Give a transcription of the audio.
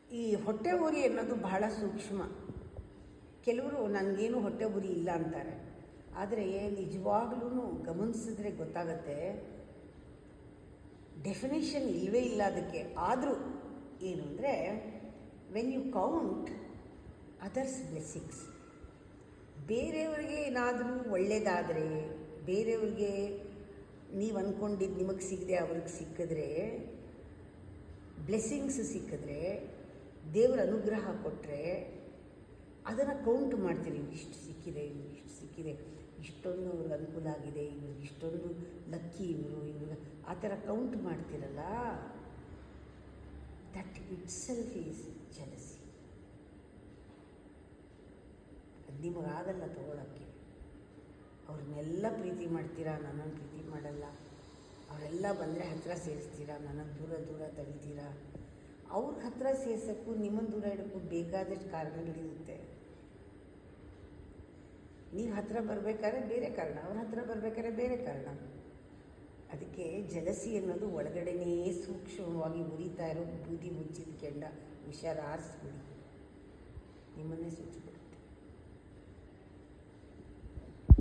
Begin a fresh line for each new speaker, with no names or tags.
ಈ ಹೊಟ್ಟೆ ಉರಿ ಅನ್ನೋದು ಬಹಳ ಸೂಕ್ಷ್ಮ. ಕೆಲವರು ನನಗೇನು ಹೊಟ್ಟೆ ಉರಿ ಇಲ್ಲ ಅಂತಾರೆ, ಆದರೆ ನಿಜವಾಗ್ಲೂ ಗಮನಿಸಿದ್ರೆ ಗೊತ್ತಾಗತ್ತೆ ಡೆಫಿನೇಷನ್ ಇಲ್ಲವೇ ಇಲ್ಲ ಅದಕ್ಕೆ. ಆದರೂ ಏನು ಅಂದರೆ, when you count others blessings, ಬೇರೆಯವ್ರಿಗೆ ಏನಾದರೂ ಒಳ್ಳೆಯದಾದರೆ, ಬೇರೆಯವ್ರಿಗೆ ನೀವು ಅಂದ್ಕೊಂಡಿದ್ದು ನಿಮಗೆ ಸಿಗದೆ ಅವ್ರಿಗೆ ಸಿಕ್ಕಿದ್ರೆ, ಬ್ಲೆಸ್ಸಿಂಗ್ಸ್ ಸಿಕ್ಕಿದ್ರೆ, ದೇವರ ಅನುಗ್ರಹ ಕೊಟ್ಟರೆ ಅದನ್ನು ಕೌಂಟ್ ಮಾಡ್ತೀರಿ. ಇಷ್ಟು ಸಿಕ್ಕಿದೆ, ಇಷ್ಟು ಸಿಕ್ಕಿದೆ, ಇಷ್ಟೊಂದು ಅವ್ರಿಗೆ ಅನುಕೂಲ ಆಗಿದೆ, ಇವ್ರಿಗೆ ಇಷ್ಟೊಂದು ಲಕ್ಕಿ ಇವ್ರಿಗೆ ಆ ಥರ ಕೌಂಟ್ ಮಾಡ್ತಿರಲ್ಲ, that it self is jealousy. ಅದು ನಿಮಗಾಗಲ್ಲ ತಗೊಳ್ಳೋಕ್ಕೆ. ಅವ್ರನ್ನೆಲ್ಲ ಪ್ರೀತಿ ಮಾಡ್ತೀರಾ, ನನ್ನನ್ನು ಪ್ರೀತಿ ಮಾಡಲ್ಲ. ಅವರೆಲ್ಲ ಬಂದರೆ ಹತ್ತಿರ ಸೇರಿಸ್ತೀರಾ, ನನ್ನನ್ನು ದೂರ ದೂರ ತಳ್ತೀರಾ. ಅವ್ರಿಗೆ ಹತ್ತಿರ ಸೇರ್ಸೋಕ್ಕೂ ನಿಮ್ಮನ್ನು ದೂರ ಇಡೋಕ್ಕೂ ಬೇಕಾದಷ್ಟು ಕಾರಣಗಳಿರುತ್ತೆ. ನೀವು ಹತ್ತಿರ ಬರಬೇಕಾದ್ರೆ ಬೇರೆ ಕಾರಣ, ಅವ್ರ ಹತ್ತಿರ ಬರಬೇಕಾದ್ರೆ ಬೇರೆ ಕಾರಣ. ಅದಕ್ಕೆ ಜಲಸಿ ಅನ್ನೋದು ಒಳಗಡೆನೇ ಸೂಕ್ಷ್ಮವಾಗಿ ಉರಿತಾ ಇರೋ ಬೂದಿ ಮುಚ್ಚಿದ ಕೆಂಡ. ಹುಷಾರು, ಆರಿಸ್ಬಿಡಿ, ನಿಮ್ಮನ್ನೇ ಸುಚ್ಚಿಬಿಡಿ.